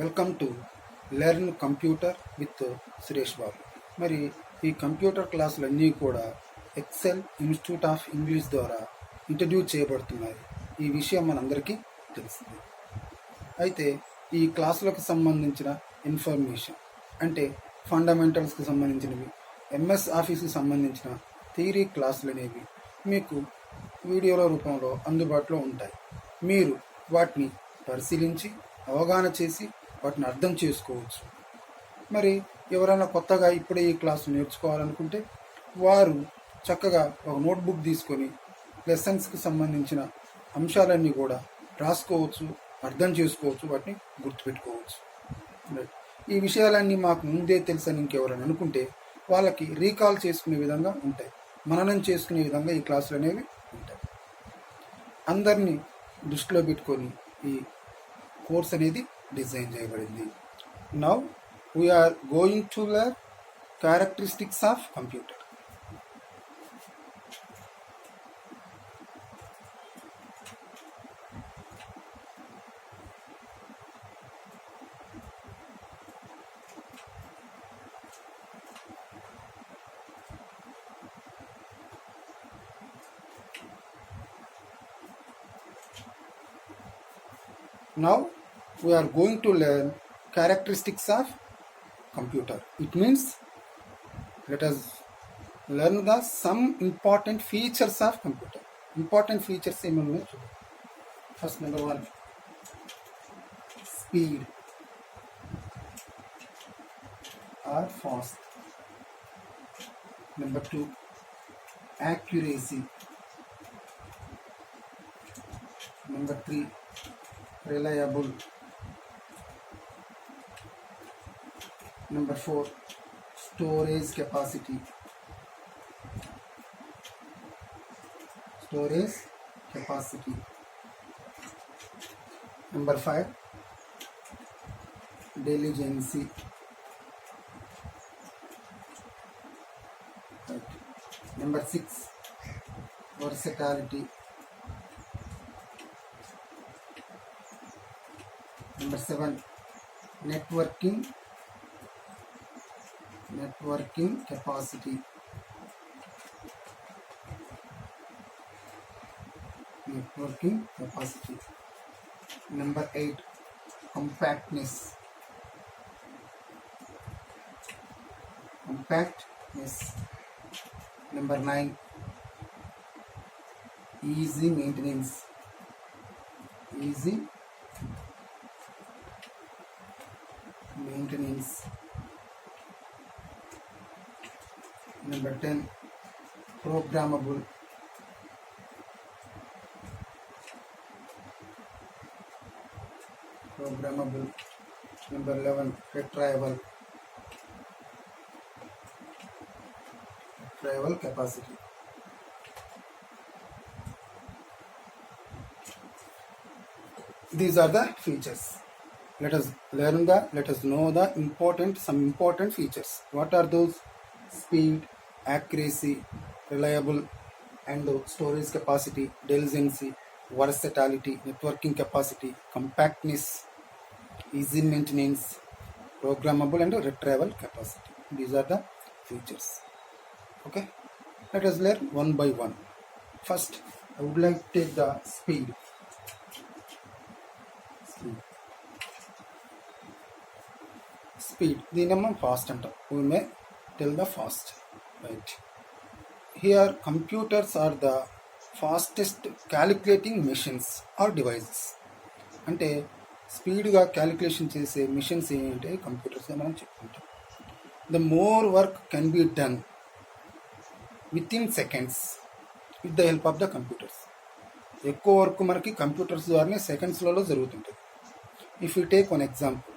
Welcome to learn computer with Suresh Babu. మరి ఈ computer క్లాసులన్నీ కూడా ఎక్సెల్ ఇన్స్టిట్యూట్ ఆఫ్ ఇంగ్లీష్ ద్వారా ఇంట్రడ్యూస్ చేయబడుతున్నాయి. ఈ విషయం మనందరికీ తెలిసింది. అయితే ఈ క్లాసులకు సంబంధించిన ఇన్ఫర్మేషన్ అంటే ఫండమెంటల్స్కి సంబంధించినవి, ఎంఎస్ ఆఫీస్కి సంబంధించిన థియరీ క్లాసులు అనేవి మీకు వీడియోల రూపంలో అందుబాటులో ఉంటాయి. మీరు వాటిని పరిశీలించి అవగాహన చేసి వాటిని అర్థం చేసుకోవచ్చు. మరి ఎవరైనా కొత్తగా ఇప్పుడే ఈ క్లాసు నేర్చుకోవాలనుకుంటే వారు చక్కగా ఒక నోట్బుక్ తీసుకొని లెసన్స్కి సంబంధించిన అంశాలన్నీ కూడా రాసుకోవచ్చు, అర్థం చేసుకోవచ్చు, వాటిని గుర్తుపెట్టుకోవచ్చు. ఈ విషయాలన్నీ మాకు ముందే తెలుసని ఇంకెవరైనా అనుకుంటే వాళ్ళకి రీకాల్ చేసుకునే విధంగా ఉంటాయి, మననం చేసుకునే విధంగా ఈ క్లాసులు అనేవి ఉంటాయి. అందరినీ దృష్టిలో పెట్టుకొని ఈ కోర్స్ అనేది డిజైన్ చేయబడింది. Now we are going to learn characteristics of computer. Now we are going to learn characteristics of computer. It means let us learn the some important features of computer. Important features ఏమన్నా చూద్దాం. First, number 1, speed or fast. Number 2, accuracy. Number 3, reliable. Number 4, storage capacity. Number 5, diligency. Number 6, versatility. Number 7, networking capacity. Number 8, compactness. Number 9, easy maintenance. Number 10, programmable. Number 11, retrieval capacity. These are the features. Let us know some important features. What are those? Speed, accuracy, reliable, and storage capacity, diligency, versatility, networking capacity, compactness, easy maintenance, programmable, and retrieval capacity. These are the features. Okay, let us learn one by one. First, I would like to take the speed. దీని మనం fast అంటాం. We may tell the fast, right? Here computers are the fastest calculating machines or devices. అంటే స్పీడ్గా calculation చేసే machines ఏంటంటే computers మనం చెప్పుకుంటాం. The more work can be done with in seconds with the help of the computers. ఎక్కువ work మనకి computers ద్వారానే సెకండ్స్లలో జరుగుతుంటుంది. If you take one example,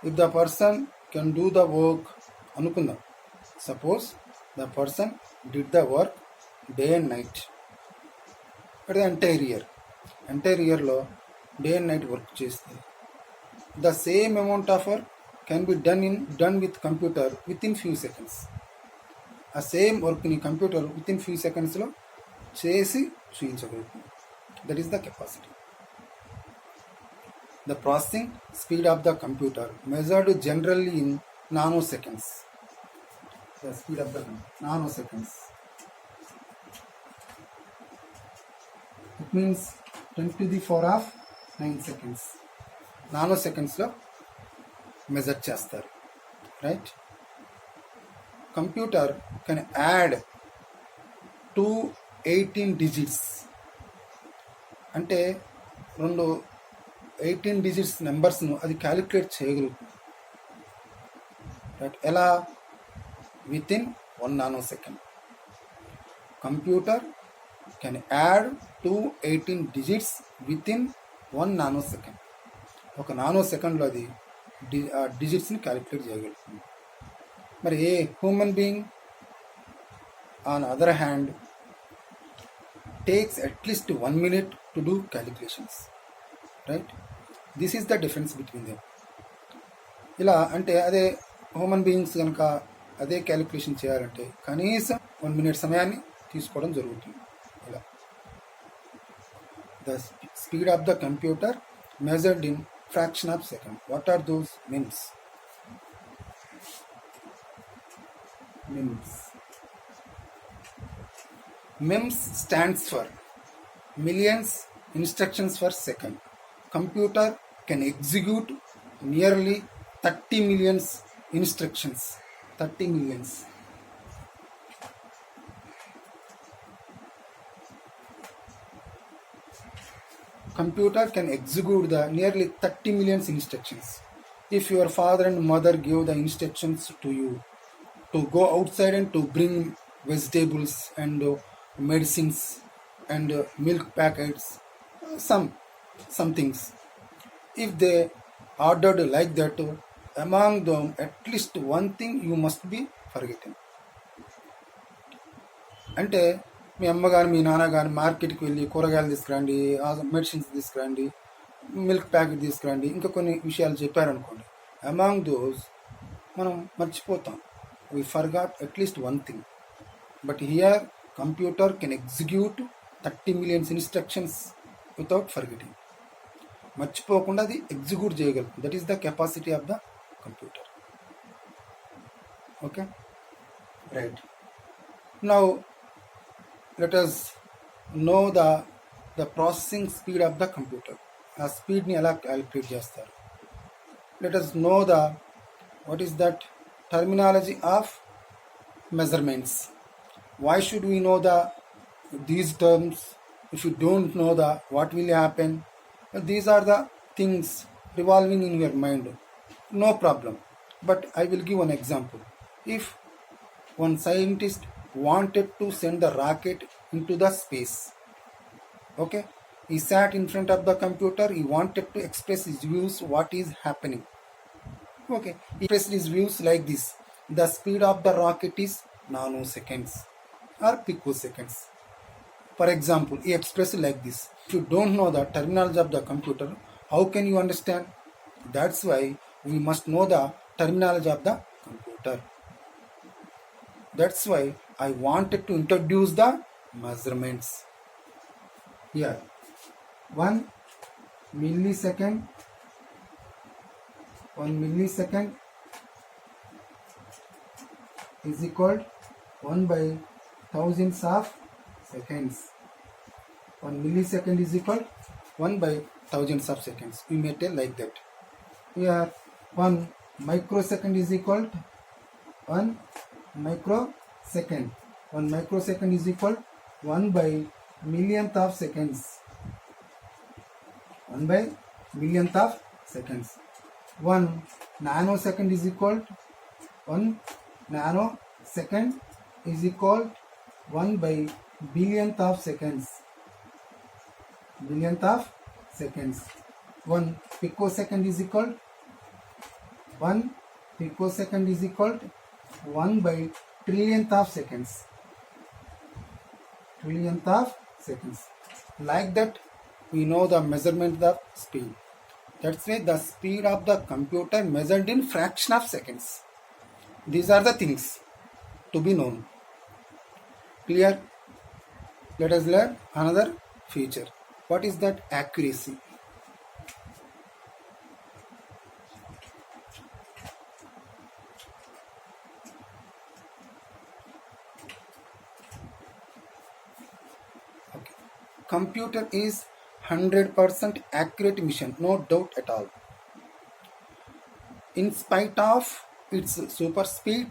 if the person can do the work, అనుకుందాం, suppose the person did the work day and night for the entire yearలో day and night work చేస్తే the same amount of work can be done with computer within few seconds. ఆ same వర్క్ని computer within few సెకండ్స్లో చేసి చూపించగలుగుతుంది. That is the capacity. The processing speed of the computer measured generally in nanoseconds. The speed of the nanoseconds. It means 10 to the power of 9 seconds. నానోసెకండ్స్లో measure చేస్తారు, right? Computer can add 218 digits, అంటే 18 digits నెంబర్స్ను అది calculate చేయగలుగుతుంది, right? ఎలా? With in 1 nanosecond. Computer can add 218 digits with in 1 nanosecond. ఒక నానోసెకండ్లో అది డిజిట్స్ని calculate చేయగలుగుతుంది. మరి a human being on other hand takes at least 1 minute to do calculations, right? This is the difference between them. ఇలా అంటే అదే human beings కనుక అదే calculation చేయాలంటే కనీసం 1 minute సమయాన్ని తీసుకోవడం జరుగుతుంది. ఇలా the speed of the computer measured in fraction of second. What are those MIMS? MIMS. MIMS stands for millions instructions per second. Computer can execute nearly 30 million instructions. 30 millions. Computer can execute the nearly 30 million instructions. If your father and mother give the instructions to you to go outside and to bring vegetables and medicines and milk packets, some things, if they ordered like that, among them at least one thing you must be forgetting. అంటే మీ అమ్మగారు మీ నాన్నగారు మార్కెట్కి వెళ్ళి కూరగాయలు తీసుకురండి, medicines తీసుకురండి, milk packet తీసుకురండి, ఇంకా కొన్ని విషయాలు చెప్పారనుకోండి, అమాంగ్ దోస్ మనం మర్చిపోతాం. We forgot at least one thing. But here computer can execute 30 million instructions without forgetting. మర్చిపోకుండా అది ఎగ్జిక్యూట్ చేయగలుగుతుంది. That is the capacity of the computer. Okay, right. Now let us know the processing speed of the computer. ఆ స్పీడ్ని ఎలా calculate చేస్తారు? Let us know what is that terminology of measurements. Why should we know these terms? If you don't know what will happen? These are the things revolving in your mind. No problem. But I will give an example. If one scientist wanted to send the rocket into the space, okay, he sat in front of the computer, he wanted to express his views what is happening. Okay, he expressed his views like this: the speed of the rocket is nanoseconds or picoseconds. For example, he expressed like this. If you don't know the terminology of the computer, how can you understand? That's why we must know the terminology of the computer. That's why I wanted to introduce the measurements here. 1 millisecond is equal 1 by thousands of seconds. 1 millisecond is equal 1 by thousands of seconds. We may tell like that. Here 1 microsecond is equal to 1 microsecond. 1 microsecond is equal 1 by millionth of seconds. 1 by millionth of seconds. 1 nanosecond is equal to 1 nanosecond is equal 1 by billionth of seconds. Billionth of seconds. 1 picosecond is equal 1 picosecond is equal to 1 by trillionth of seconds. Trillionth of seconds. Like that, we know the measurement of speed. That's why the speed of the computer measured in fraction of seconds. These are the things to be known. Clear? Let us learn another feature. What is that? Accuracy. computer is 100% accurate machine, no doubt at all. In spite of its super speed,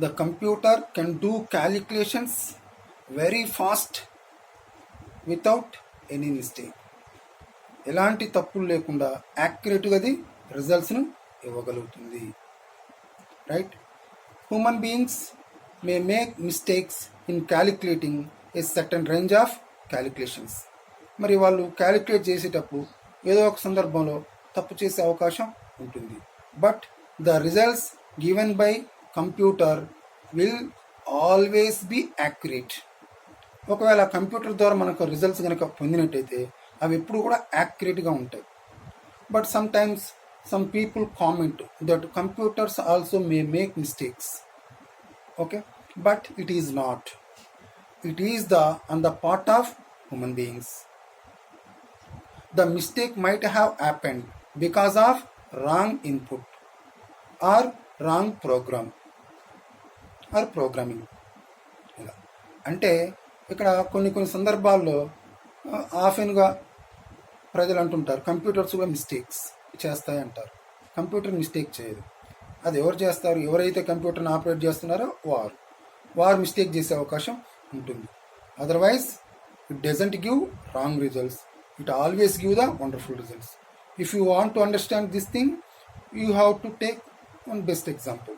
the computer can do calculations very fast without any mistake. ఎలాంటి తప్పులు లేకుండా యాక్యురేట్గా అది రిజల్ట్స్ను ఇవ్వగలుగుతుంది. రైట్? Human beings may make mistakes in calculating a certain range of calculations. మరి వాళ్ళు క్యాలిక్యులేట్ చేసేటప్పుడు ఏదో ఒక సందర్భంలో తప్పు చేసే అవకాశం ఉంటుంది. But the results given by computer will always be accurate. ఒకవేళ కంప్యూటర్ ద్వారా మనకు రిజల్ట్స్ కనుక పొందినట్టయితే అవి ఎప్పుడు కూడా యాక్యురేట్గా ఉంటాయి. But some times some people comment that computers also may make mistakes. Okay, but it is not. It is on the part of human beings. The mistake might have happened because of wrong input or wrong program or programming. ఇలా అంటే ఇక్కడ కొన్ని సందర్భాల్లో ఆఫెన్గా ప్రజలు అంటుంటారు computers కూడా mistakes చేస్తాయి అంటారు. కంప్యూటర్ మిస్టేక్ చేయదు. అది ఎవరు చేస్తారు? ఎవరైతే కంప్యూటర్ని ఆపరేట్ చేస్తున్నారో వారు మిస్టేక్ చేసే అవకాశం ఉంటుంది. Otherwise it doesn't give wrong results. It always gives the wonderful results. If you want to understand this thing, you have to take one best example.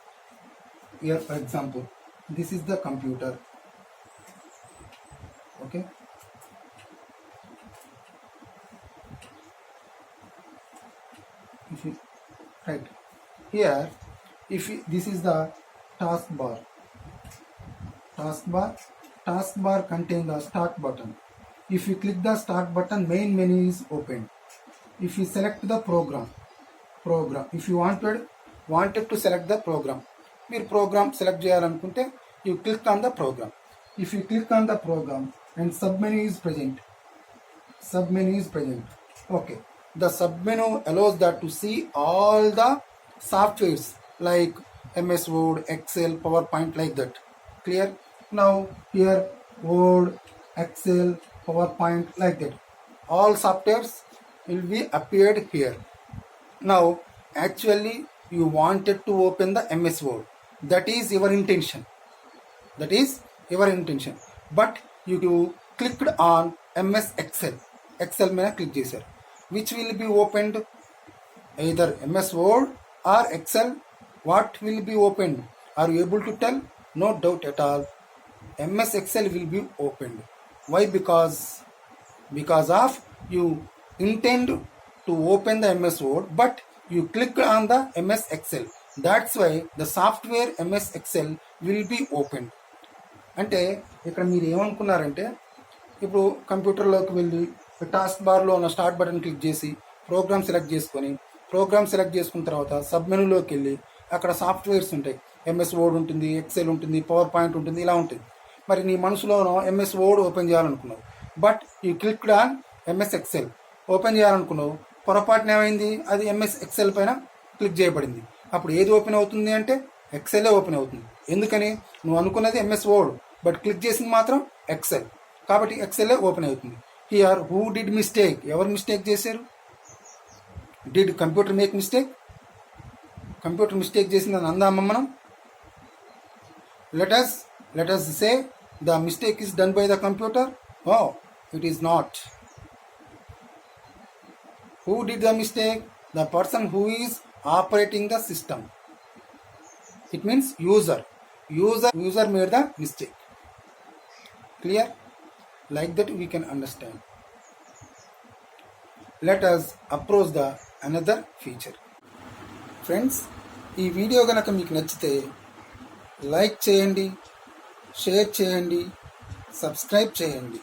Here, for example, this is the computer. Okay. Right here, this is the taskbar. Taskbar contains the start button. If you click the start button, main menu is opened. If you select the program, if you wanted to select the program, మీరు programme select చేయాలనుకుంటే you click on the program. If you click on the program and submenu is present, okay, the submenu allows that to see all the softwares like MS Word, Excel, PowerPoint, like that. Clear? Now here Word, Excel, PowerPoint, like that, all softwares will be appeared here. Now actually you wanted to open the MS Word. That is your intention. But you clicked on MS Excel మీద click చేశారు. Which will be opened? Either MS Word or Excel. What will be opened? Are you able to tell? No doubt at all. MS Excel will be opened. Why? Because of you intend to open the MS Word, but you clicked on the MS Excel. That's why the software MS Excel will be opened. అంటే ఇక్కడ మీరు ఏమనుకున్నారంటే, ఇప్పుడు కంప్యూటర్లోకి వెళ్ళి task బార్లో ఉన్న start button click చేసి programme select చేసుకున్న తర్వాత సబ్ మెనూలోకి వెళ్ళి అక్కడ సాఫ్ట్వేర్స్ ఉంటాయి. MS Word ఉంటుంది, ఎక్సెల్ ఉంటుంది, పవర్ పాయింట్ ఉంటుంది, ఇలా ఉంటుంది. మరి నీ మనసులోనో MS Word ఓపెన్ చేయాలనుకున్నావు, but you clicked on MS Excel open చేయాలనుకున్నావు. పొరపాటున ఏమైంది? అది MS Excel పైన క్లిక్ చేయబడింది. అప్పుడు ఏది ఓపెన్ అవుతుంది అంటే ఎక్సెలే ఓపెన్ అవుతుంది. ఎందుకని? నువ్వు అనుకున్నది MS Word, బట్ క్లిక్ చేసింది మాత్రం ఎక్సెల్. కాబట్టి ఎక్సెలే ఓపెన్ అవుతుంది. Here who did mistake? ఎవరు మిస్టేక్ చేశారు? Did computer make mistake? Computer mistake చేసిందని అందామా మనం? Let us say the mistake is done by the computer. Oh, it is not. Who did the mistake? The person who is operating the system. It means user made the mistake. Clear? Like that we can understand. Let us approach the another feature. Friends, ఈ video గనక మీకు నచ్చితే like చేయండి, share చేయండి, subscribe చేయండి.